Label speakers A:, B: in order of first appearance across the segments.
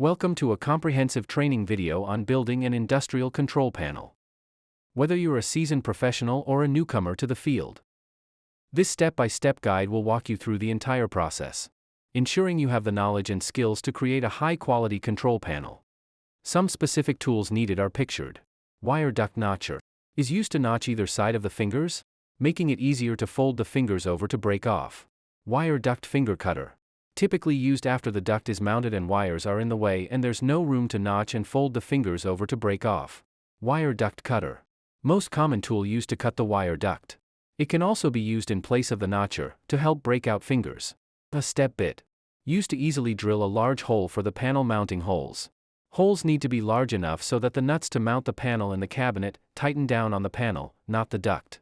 A: Welcome to a comprehensive training video on building an industrial control panel. Whether you're a seasoned professional or a newcomer to the field, this step-by-step guide will walk you through the entire process, ensuring you have the knowledge and skills to create a high-quality control panel. Some specific tools needed are pictured. Wire duct notcher is used to notch either side of the fingers, making it easier to fold the fingers over to break off. Wire duct finger cutter, typically used after the duct is mounted and wires are in the way and there's no room to notch and fold the fingers over to break off. Wire duct cutter, most common tool used to cut the wire duct. It can also be used in place of the notcher to help break out fingers. A step bit, used to easily drill a large hole for the panel mounting holes. Holes need to be large enough so that the nuts to mount the panel in the cabinet tighten down on the panel, not the duct.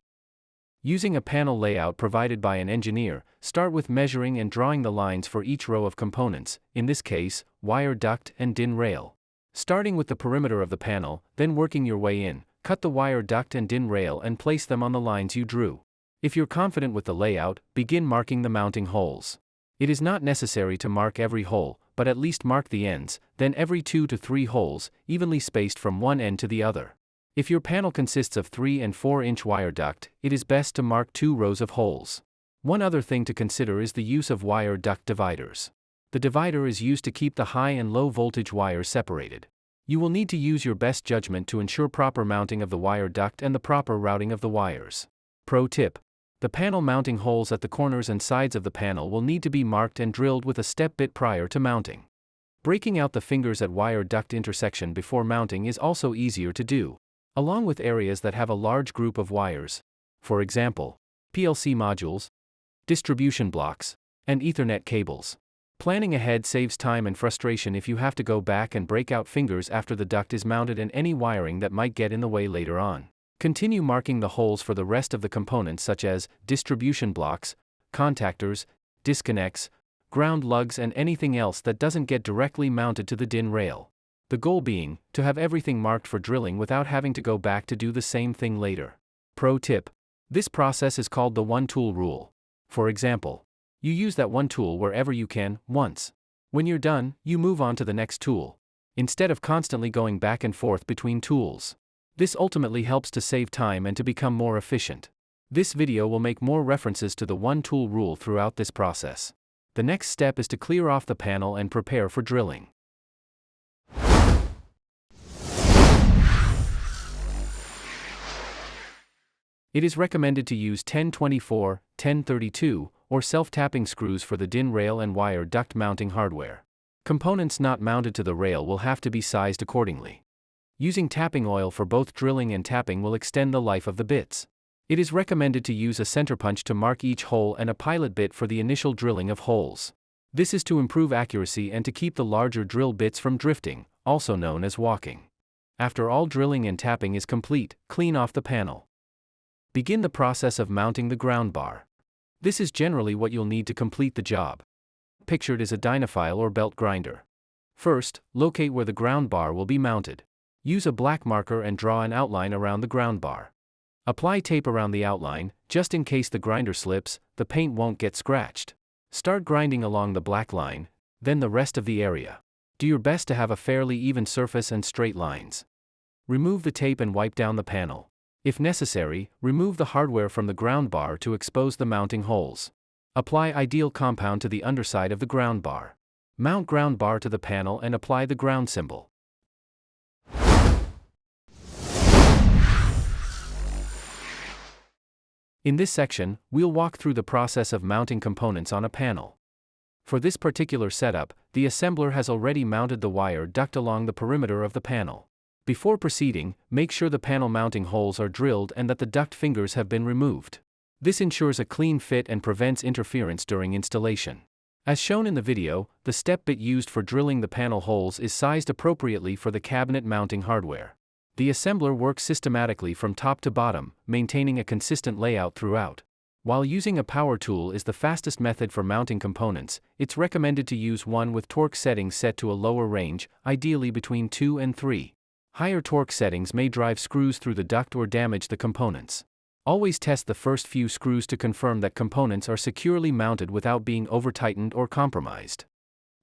A: Using a panel layout provided by an engineer, start with measuring and drawing the lines for each row of components, in this case, wire duct and DIN rail. Starting with the perimeter of the panel, then working your way in, cut the wire duct and DIN rail and place them on the lines you drew. If you're confident with the layout, begin marking the mounting holes. It is not necessary to mark every hole, but at least mark the ends, then every 2 to 3 holes, evenly spaced from one end to the other. If your panel consists of 3 and 4-inch wire duct, it is best to mark 2 rows of holes. One other thing to consider is the use of wire duct dividers. The divider is used to keep the high and low voltage wires separated. You will need to use your best judgment to ensure proper mounting of the wire duct and the proper routing of the wires. Pro tip: the panel mounting holes at the corners and sides of the panel will need to be marked and drilled with a step bit prior to mounting. Breaking out the fingers at wire duct intersection before mounting is also easier to do, along with areas that have a large group of wires, for example, PLC modules, distribution blocks, and Ethernet cables. Planning ahead saves time and frustration if you have to go back and break out fingers after the duct is mounted and any wiring that might get in the way later on. Continue marking the holes for the rest of the components such as distribution blocks, contactors, disconnects, ground lugs and anything else that doesn't get directly mounted to the DIN rail. The goal being, to have everything marked for drilling without having to go back to do the same thing later. Pro tip: this process is called the one-tool rule. For example, you use that one tool wherever you can, once. When you're done, you move on to the next tool, instead of constantly going back and forth between tools. This ultimately helps to save time and to become more efficient. This video will make more references to the one-tool rule throughout this process. The next step is to clear off the panel and prepare for drilling. It is recommended to use 1024, 1032, or self-tapping screws for the DIN rail and wire duct mounting hardware. Components not mounted to the rail will have to be sized accordingly. Using tapping oil for both drilling and tapping will extend the life of the bits. It is recommended to use a center punch to mark each hole and a pilot bit for the initial drilling of holes. This is to improve accuracy and to keep the larger drill bits from drifting, also known as walking. After all drilling and tapping is complete, clean off the panel. Begin the process of mounting the ground bar. This is generally what you'll need to complete the job. Pictured is a Dynafile or belt grinder. First, locate where the ground bar will be mounted. Use a black marker and draw an outline around the ground bar. Apply tape around the outline, just in case the grinder slips, the paint won't get scratched. Start grinding along the black line, then the rest of the area. Do your best to have a fairly even surface and straight lines. Remove the tape and wipe down the panel. If necessary, remove the hardware from the ground bar to expose the mounting holes. Apply ideal compound to the underside of the ground bar. Mount ground bar to the panel and apply the ground symbol. In this section, we'll walk through the process of mounting components on a panel. For this particular setup, the assembler has already mounted the wire duct along the perimeter of the panel. Before proceeding, make sure the panel mounting holes are drilled and that the duct fingers have been removed. This ensures a clean fit and prevents interference during installation. As shown in the video, the step bit used for drilling the panel holes is sized appropriately for the cabinet mounting hardware. The assembler works systematically from top to bottom, maintaining a consistent layout throughout. While using a power tool is the fastest method for mounting components, it's recommended to use one with torque settings set to a lower range, ideally between 2 and 3. Higher torque settings may drive screws through the duct or damage the components. Always test the first few screws to confirm that components are securely mounted without being over-tightened or compromised.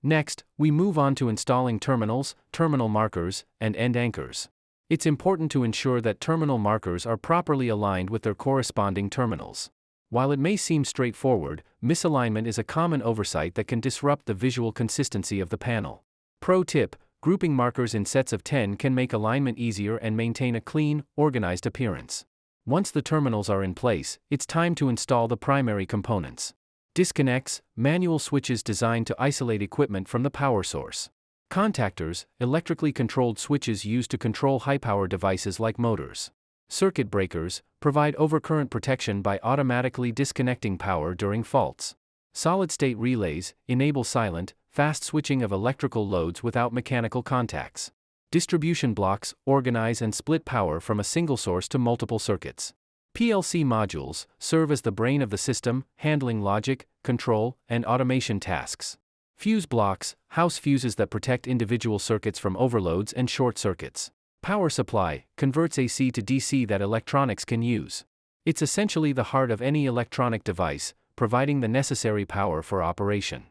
A: Next, we move on to installing terminals, terminal markers, and end anchors. It's important to ensure that terminal markers are properly aligned with their corresponding terminals. While it may seem straightforward, misalignment is a common oversight that can disrupt the visual consistency of the panel. Pro tip: grouping markers in sets of 10 can make alignment easier and maintain a clean, organized appearance. Once the terminals are in place, it's time to install the primary components. Disconnects: manual switches designed to isolate equipment from the power source. Contactors: electrically controlled switches used to control high-power devices like motors. Circuit breakers provide overcurrent protection by automatically disconnecting power during faults. Solid-state relays enable silent, fast switching of electrical loads without mechanical contacts. Distribution blocks organize and split power from a single source to multiple circuits. PLC modules serve as the brain of the system, handling logic, control, and automation tasks. Fuse blocks house fuses that protect individual circuits from overloads and short circuits. Power supply converts AC to DC that electronics can use. It's essentially the heart of any electronic device, providing the necessary power for operation.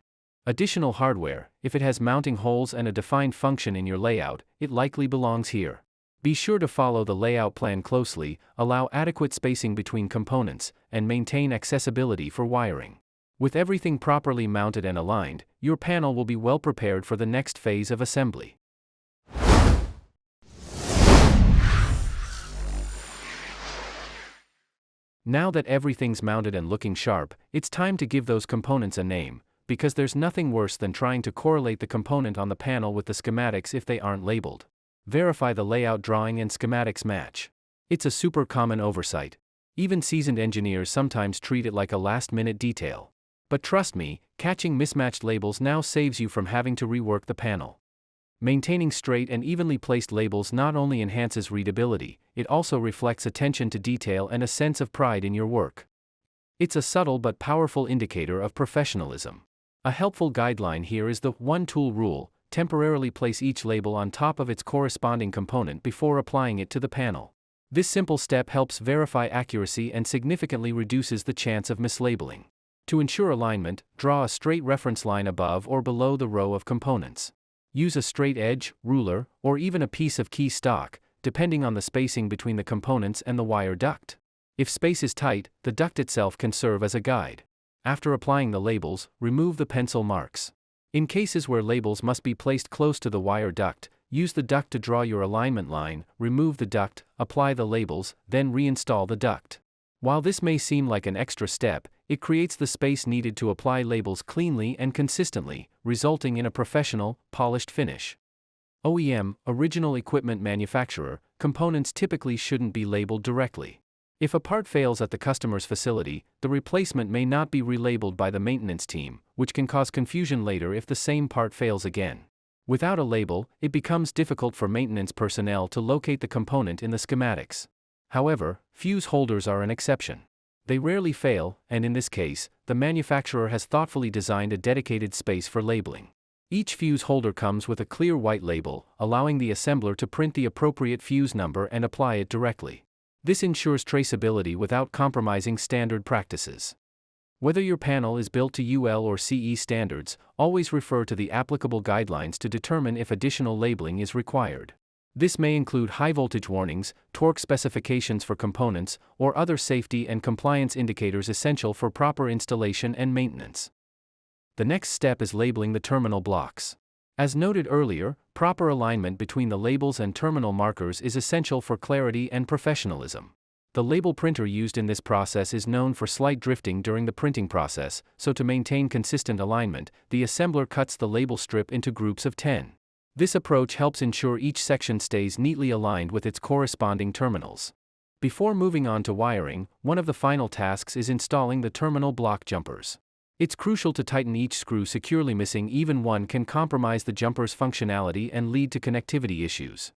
A: Additional hardware: if it has mounting holes and a defined function in your layout, it likely belongs here. Be sure to follow the layout plan closely, allow adequate spacing between components, and maintain accessibility for wiring. With everything properly mounted and aligned, your panel will be well prepared for the next phase of assembly. Now that everything's mounted and looking sharp, it's time to give those components a name, because there's nothing worse than trying to correlate the component on the panel with the schematics if they aren't labeled. Verify the layout drawing and schematics match. It's a super common oversight. Even seasoned engineers sometimes treat it like a last-minute detail. But trust me, catching mismatched labels now saves you from having to rework the panel. Maintaining straight and evenly placed labels not only enhances readability, it also reflects attention to detail and a sense of pride in your work. It's a subtle but powerful indicator of professionalism. A helpful guideline here is the one-tool rule: temporarily place each label on top of its corresponding component before applying it to the panel. This simple step helps verify accuracy and significantly reduces the chance of mislabeling. To ensure alignment, draw a straight reference line above or below the row of components. Use a straight edge, ruler, or even a piece of key stock, depending on the spacing between the components and the wire duct. If space is tight, the duct itself can serve as a guide. After applying the labels, remove the pencil marks. In cases where labels must be placed close to the wire duct, use the duct to draw your alignment line, remove the duct, apply the labels, then reinstall the duct. While this may seem like an extra step, it creates the space needed to apply labels cleanly and consistently, resulting in a professional, polished finish. OEM, original equipment manufacturer, components typically shouldn't be labeled directly. If a part fails at the customer's facility, the replacement may not be relabeled by the maintenance team, which can cause confusion later if the same part fails again. Without a label, it becomes difficult for maintenance personnel to locate the component in the schematics. However, fuse holders are an exception. They rarely fail, and in this case, the manufacturer has thoughtfully designed a dedicated space for labeling. Each fuse holder comes with a clear white label, allowing the assembler to print the appropriate fuse number and apply it directly. This ensures traceability without compromising standard practices. Whether your panel is built to UL or CE standards, always refer to the applicable guidelines to determine if additional labeling is required. This may include high-voltage warnings, torque specifications for components, or other safety and compliance indicators essential for proper installation and maintenance. The next step is labeling the terminal blocks. As noted earlier, proper alignment between the labels and terminal markers is essential for clarity and professionalism. The label printer used in this process is known for slight drifting during the printing process, so to maintain consistent alignment, the assembler cuts the label strip into groups of 10. This approach helps ensure each section stays neatly aligned with its corresponding terminals. Before moving on to wiring, one of the final tasks is installing the terminal block jumpers. It's crucial to tighten each screw securely. Missing even one can compromise the jumper's functionality and lead to connectivity issues.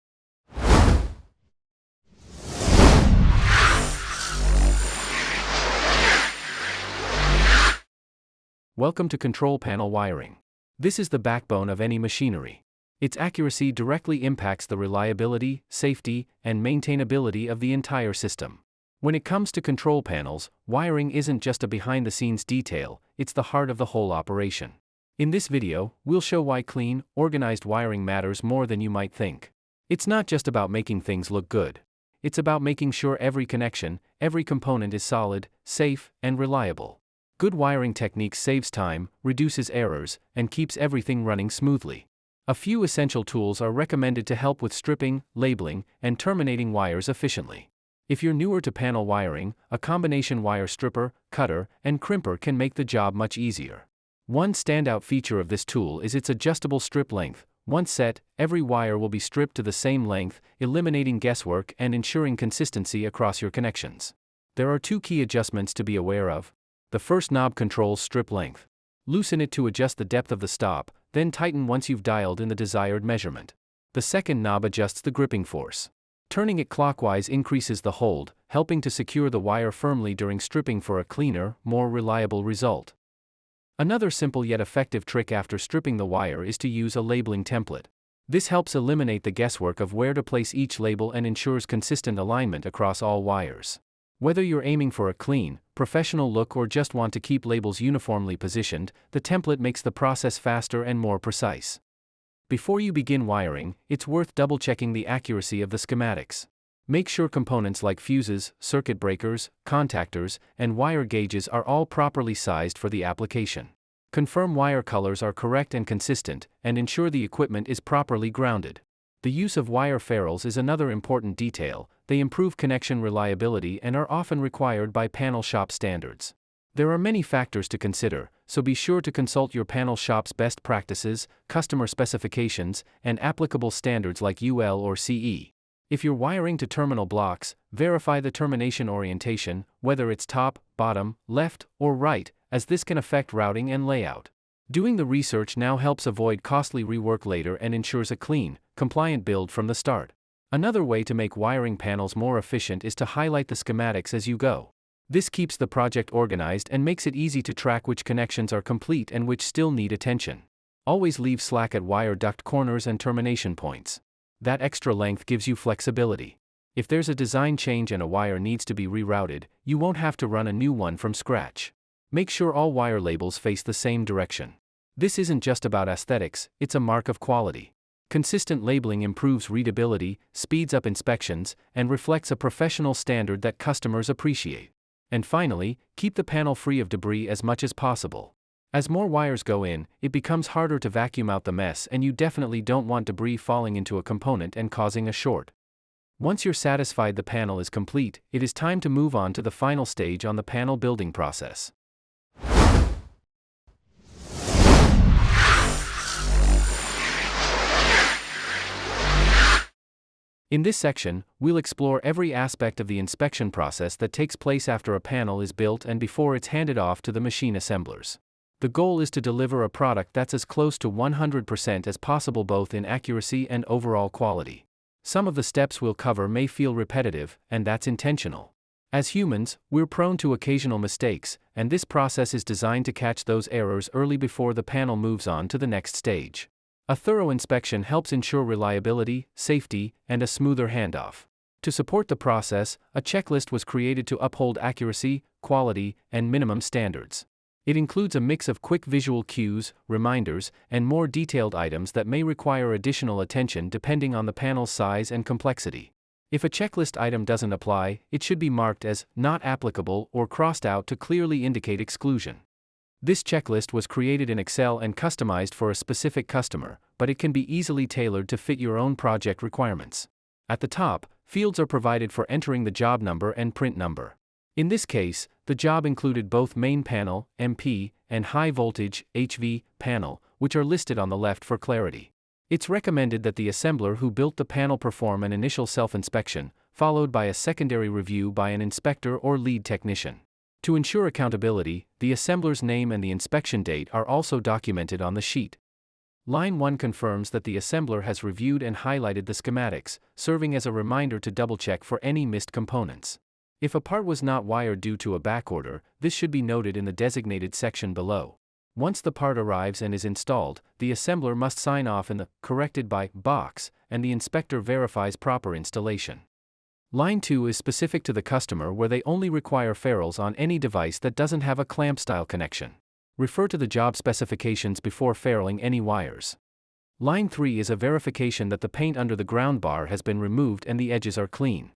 A: Welcome to control panel wiring. This is the backbone of any machinery. Its accuracy directly impacts the reliability, safety, and maintainability of the entire system. When it comes to control panels, wiring isn't just a behind-the-scenes detail, it's the heart of the whole operation. In this video, we'll show why clean, organized wiring matters more than you might think. It's not just about making things look good. It's about making sure every connection, every component is solid, safe, and reliable. Good wiring techniques saves time, reduces errors, and keeps everything running smoothly. A few essential tools are recommended to help with stripping, labeling, and terminating wires efficiently. If you're newer to panel wiring, a combination wire stripper, cutter, and crimper can make the job much easier. One standout feature of this tool is its adjustable strip length. Once set, every wire will be stripped to the same length, eliminating guesswork and ensuring consistency across your connections. There are two key adjustments to be aware of. The first knob controls strip length. Loosen it to adjust the depth of the stop, then tighten once you've dialed in the desired measurement. The second knob adjusts the gripping force. Turning it clockwise increases the hold, helping to secure the wire firmly during stripping for a cleaner, more reliable result. Another simple yet effective trick after stripping the wire is to use a labeling template. This helps eliminate the guesswork of where to place each label and ensures consistent alignment across all wires. Whether you're aiming for a clean, professional look or just want to keep labels uniformly positioned, the template makes the process faster and more precise. Before you begin wiring, it's worth double-checking the accuracy of the schematics. Make sure components like fuses, circuit breakers, contactors, and wire gauges are all properly sized for the application. Confirm wire colors are correct and consistent, and ensure the equipment is properly grounded. The use of wire ferrules is another important detail. They improve connection reliability and are often required by panel shop standards. There are many factors to consider, so be sure to consult your panel shop's best practices, customer specifications, and applicable standards like UL or CE. If you're wiring to terminal blocks, verify the termination orientation, whether it's top, bottom, left, or right, as this can affect routing and layout. Doing the research now helps avoid costly rework later and ensures a clean, compliant build from the start. Another way to make wiring panels more efficient is to highlight the schematics as you go. This keeps the project organized and makes it easy to track which connections are complete and which still need attention. Always leave slack at wire duct corners and termination points. That extra length gives you flexibility. If there's a design change and a wire needs to be rerouted, you won't have to run a new one from scratch. Make sure all wire labels face the same direction. This isn't just about aesthetics, it's a mark of quality. Consistent labeling improves readability, speeds up inspections, and reflects a professional standard that customers appreciate. And finally, keep the panel free of debris as much as possible. As more wires go in, it becomes harder to vacuum out the mess, and you definitely don't want debris falling into a component and causing a short. Once you're satisfied the panel is complete, it is time to move on to the final stage on the panel building process. In this section, we'll explore every aspect of the inspection process that takes place after a panel is built and before it's handed off to the machine assemblers. The goal is to deliver a product that's as close to 100% as possible both in accuracy and overall quality. Some of the steps we'll cover may feel repetitive, and that's intentional. As humans, we're prone to occasional mistakes, and this process is designed to catch those errors early before the panel moves on to the next stage. A thorough inspection helps ensure reliability, safety, and a smoother handoff. To support the process, a checklist was created to uphold accuracy, quality, and minimum standards. It includes a mix of quick visual cues, reminders, and more detailed items that may require additional attention depending on the panel's size and complexity. If a checklist item doesn't apply, it should be marked as not applicable or crossed out to clearly indicate exclusion. This checklist was created in Excel and customized for a specific customer, but it can be easily tailored to fit your own project requirements. At the top, fields are provided for entering the job number and print number. In this case, the job included both main panel, MP, and high voltage, HV, panel, which are listed on the left for clarity. It's recommended that the assembler who built the panel perform an initial self-inspection, followed by a secondary review by an inspector or lead technician. To ensure accountability, the assembler's name and the inspection date are also documented on the sheet. Line 1 confirms that the assembler has reviewed and highlighted the schematics, serving as a reminder to double-check for any missed components. If a part was not wired due to a backorder, this should be noted in the designated section below. Once the part arrives and is installed, the assembler must sign off in the "corrected by" box, and the inspector verifies proper installation. Line 2 is specific to the customer where they only require ferrules on any device that doesn't have a clamp-style connection. Refer to the job specifications before failing any wires. Line 3 is a verification that the paint under the ground bar has been removed and the edges are clean.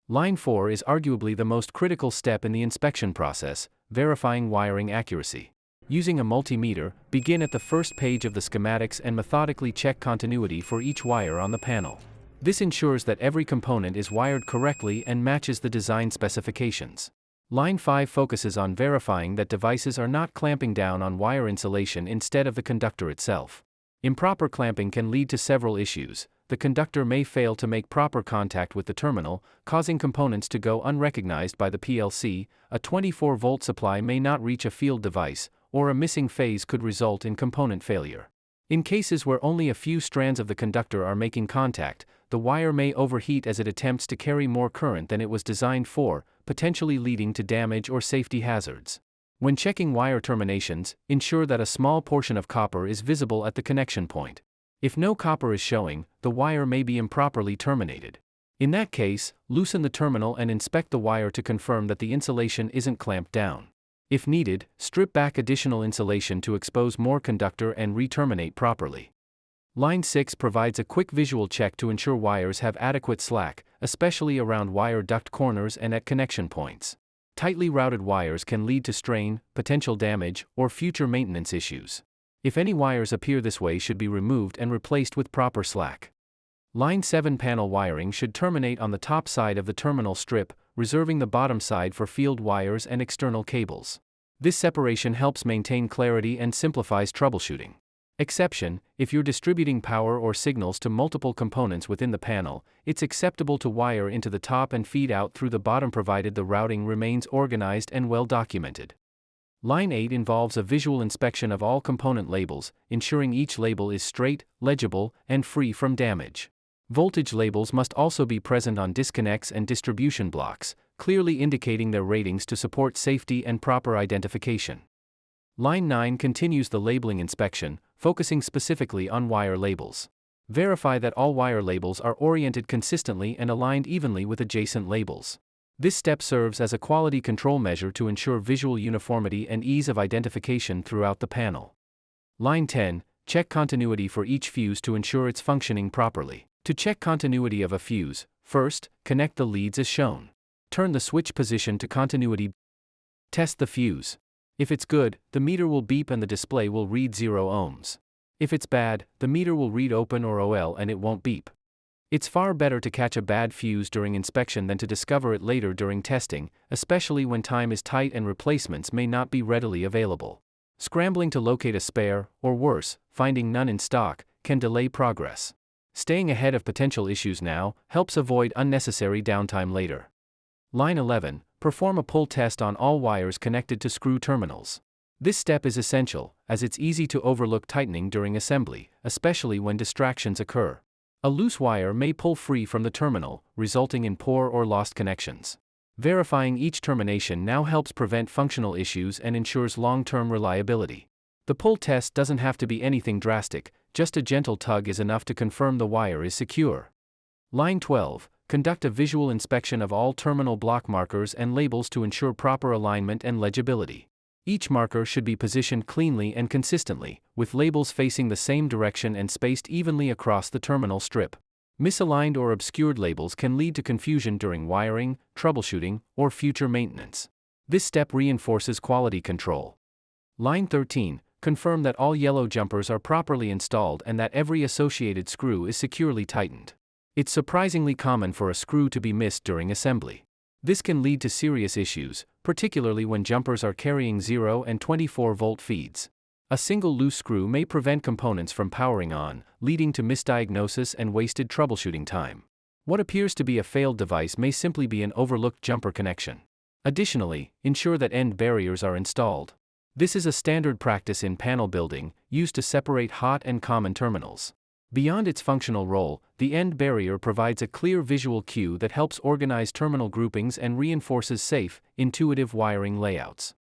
A: Line 4 is arguably the most critical step in the inspection process, verifying wiring accuracy. Using a multimeter, begin at the first page of the schematics and methodically check continuity for each wire on the panel. This ensures that every component is wired correctly and matches the design specifications. Line 5 focuses on verifying that devices are not clamping down on wire insulation instead of the conductor itself. Improper clamping can lead to several issues. The conductor may fail to make proper contact with the terminal, causing components to go unrecognized by the PLC, a 24-volt supply may not reach a field device, or a missing phase could result in component failure. In cases where only a few strands of the conductor are making contact, the wire may overheat as it attempts to carry more current than it was designed for, potentially leading to damage or safety hazards. When checking wire terminations, ensure that a small portion of copper is visible at the connection point. If no copper is showing, the wire may be improperly terminated. In that case, loosen the terminal and inspect the wire to confirm that the insulation isn't clamped down. If needed, strip back additional insulation to expose more conductor and re-terminate properly. Line 6 provides a quick visual check to ensure wires have adequate slack, especially around wire duct corners and at connection points. Tightly routed wires can lead to strain, potential damage, or future maintenance issues. If any wires appear this way, should be removed and replaced with proper slack. Line 7 panel wiring should terminate on the top side of the terminal strip, reserving the bottom side for field wires and external cables. This separation helps maintain clarity and simplifies troubleshooting. Exception: if you're distributing power or signals to multiple components within the panel, it's acceptable to wire into the top and feed out through the bottom provided the routing remains organized and well documented. Line 8 involves a visual inspection of all component labels, ensuring each label is straight, legible, and free from damage. Voltage labels must also be present on disconnects and distribution blocks, clearly indicating their ratings to support safety and proper identification. Line 9 continues the labeling inspection, focusing specifically on wire labels. Verify that all wire labels are oriented consistently and aligned evenly with adjacent labels. This step serves as a quality control measure to ensure visual uniformity and ease of identification throughout the panel. Line 10, check continuity for each fuse to ensure it's functioning properly. To check continuity of a fuse, first, connect the leads as shown. Turn the switch position to continuity. Test the fuse. If it's good, the meter will beep and the display will read 0 ohms. If it's bad, the meter will read open or OL and it won't beep. It's far better to catch a bad fuse during inspection than to discover it later during testing, especially when time is tight and replacements may not be readily available. Scrambling to locate a spare, or worse, finding none in stock, can delay progress. Staying ahead of potential issues now helps avoid unnecessary downtime later. Line 11, perform a pull test on all wires connected to screw terminals. This step is essential, as it's easy to overlook tightening during assembly, especially when distractions occur. A loose wire may pull free from the terminal, resulting in poor or lost connections. Verifying each termination now helps prevent functional issues and ensures long-term reliability. The pull test doesn't have to be anything drastic, just a gentle tug is enough to confirm the wire is secure. Line 12, conduct a visual inspection of all terminal block markers and labels to ensure proper alignment and legibility. Each marker should be positioned cleanly and consistently, with labels facing the same direction and spaced evenly across the terminal strip. Misaligned or obscured labels can lead to confusion during wiring, troubleshooting, or future maintenance. This step reinforces quality control. Line 13, confirm that all yellow jumpers are properly installed and that every associated screw is securely tightened. It's surprisingly common for a screw to be missed during assembly. This can lead to serious issues, particularly when jumpers are carrying 0 and 24-volt feeds. A single loose screw may prevent components from powering on, leading to misdiagnosis and wasted troubleshooting time. What appears to be a failed device may simply be an overlooked jumper connection. Additionally, ensure that end barriers are installed. This is a standard practice in panel building, used to separate hot and common terminals. Beyond its functional role, the end barrier provides a clear visual cue that helps organize terminal groupings and reinforces safe, intuitive wiring layouts.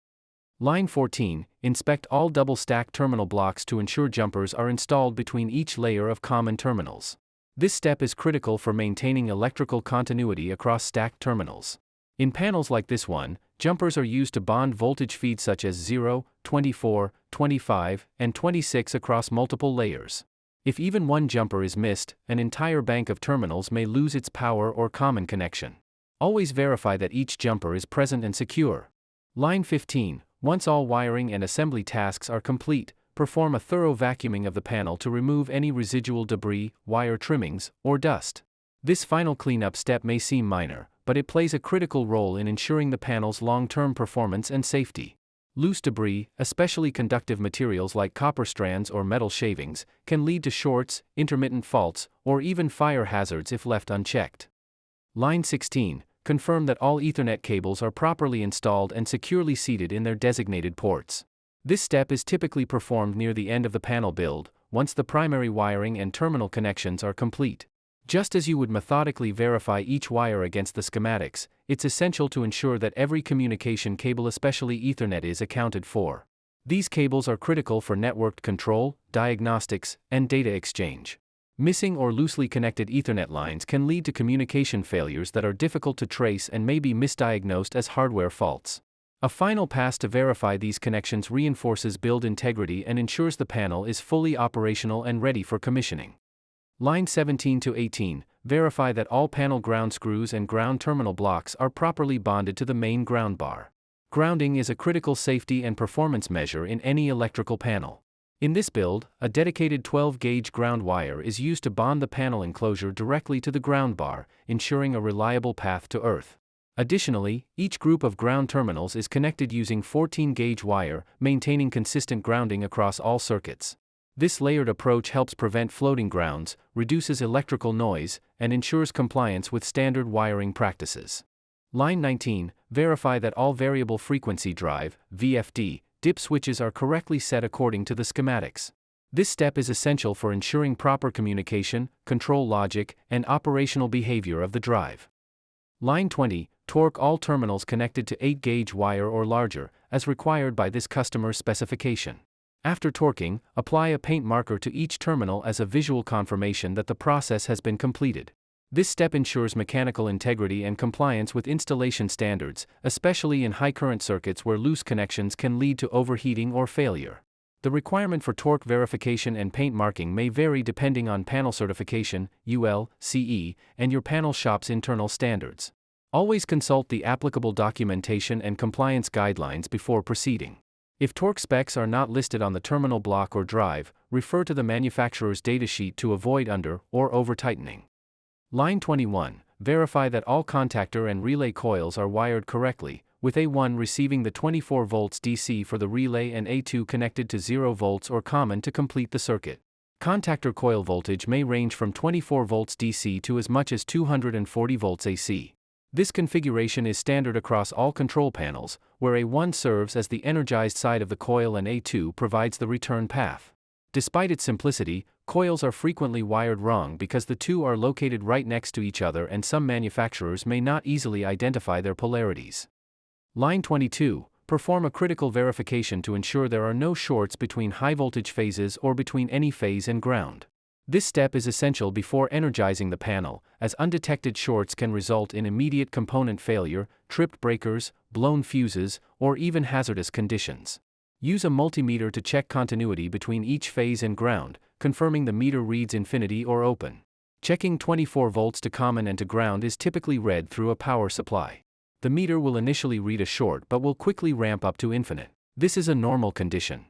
A: Line 14, inspect all double-stack terminal blocks to ensure jumpers are installed between each layer of common terminals. This step is critical for maintaining electrical continuity across stacked terminals. In panels like this one, Jumpers are used to bond voltage feeds such as 0, 24, 25, and 26 across multiple layers. If even one jumper is missed, an entire bank of terminals may lose its power or common connection. Always verify that each jumper is present and secure. Line 15. Once all wiring and assembly tasks are complete, perform a thorough vacuuming of the panel to remove any residual debris, wire trimmings, or dust. This final cleanup step may seem minor, but it plays a critical role in ensuring the panel's long-term performance and safety. Loose debris, especially conductive materials like copper strands or metal shavings, can lead to shorts, intermittent faults, or even fire hazards if left unchecked. Line 16. Confirm that all Ethernet cables are properly installed and securely seated in their designated ports. This step is typically performed near the end of the panel build, once the primary wiring and terminal connections are complete. Just as you would methodically verify each wire against the schematics, it's essential to ensure that every communication cable, especially Ethernet, is accounted for. These cables are critical for networked control, diagnostics, and data exchange. Missing or loosely connected Ethernet lines can lead to communication failures that are difficult to trace and may be misdiagnosed as hardware faults. A final pass to verify these connections reinforces build integrity and ensures the panel is fully operational and ready for commissioning. Line 17 to 18. Verify that all panel ground screws and ground terminal blocks are properly bonded to the main ground bar. Grounding is a critical safety and performance measure in any electrical panel. In this build, a dedicated 12-gauge ground wire is used to bond the panel enclosure directly to the ground bar, ensuring a reliable path to earth. Additionally, each group of ground terminals is connected using 14-gauge wire, maintaining consistent grounding across all circuits. This layered approach helps prevent floating grounds, reduces electrical noise, and ensures compliance with standard wiring practices. Line 19. Verify that all variable frequency drive (VFD) dip switches are correctly set according to the schematics. This step is essential for ensuring proper communication, control logic, and operational behavior of the drive. Line 20. Torque all terminals connected to 8-gauge wire or larger, as required by this customer's specification. After torquing, apply a paint marker to each terminal as a visual confirmation that the process has been completed. This step ensures mechanical integrity and compliance with installation standards, especially in high-current circuits where loose connections can lead to overheating or failure. The requirement for torque verification and paint marking may vary depending on panel certification, UL, CE, and your panel shop's internal standards. Always consult the applicable documentation and compliance guidelines before proceeding. If torque specs are not listed on the terminal block or drive, refer to the manufacturer's datasheet to avoid under- or over-tightening. Line 21. Verify that all contactor and relay coils are wired correctly, with A1 receiving the 24 volts DC for the relay and A2 connected to 0 volts or common to complete the circuit. Contactor coil voltage may range from 24 volts DC to as much as 240 volts AC. This configuration is standard across all control panels, where A1 serves as the energized side of the coil and A2 provides the return path. Despite its simplicity, coils are frequently wired wrong because the two are located right next to each other and some manufacturers may not easily identify their polarities. Line 22. Perform a critical verification to ensure there are no shorts between high-voltage phases or between any phase and ground. This step is essential before energizing the panel, as undetected shorts can result in immediate component failure, tripped breakers, blown fuses, or even hazardous conditions. Use a multimeter to check continuity between each phase and ground, confirming the meter reads infinity or open. Checking 24 volts to common and to ground is typically read through a power supply. The meter will initially read a short but will quickly ramp up to infinite. This is a normal condition.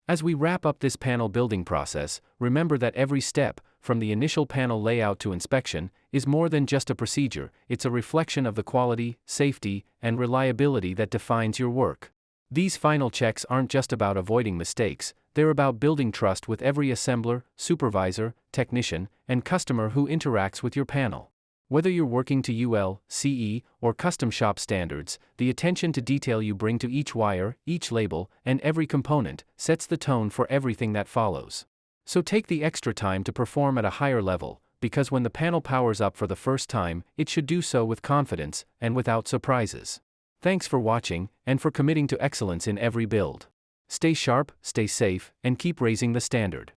A: As we wrap up this panel building process, remember that every step, from the initial panel layout to inspection, is more than just a procedure. It's a reflection of the quality, safety, and reliability that defines your work. These final checks aren't just about avoiding mistakes, they're about building trust with every assembler, supervisor, technician, and customer who interacts with your panel. Whether you're working to UL, CE, or custom shop standards, the attention to detail you bring to each wire, each label, and every component sets the tone for everything that follows. So take the extra time to perform at a higher level, because when the panel powers up for the first time, it should do so with confidence and without surprises. Thanks for watching, and for committing to excellence in every build. Stay sharp, stay safe, and keep raising the standard.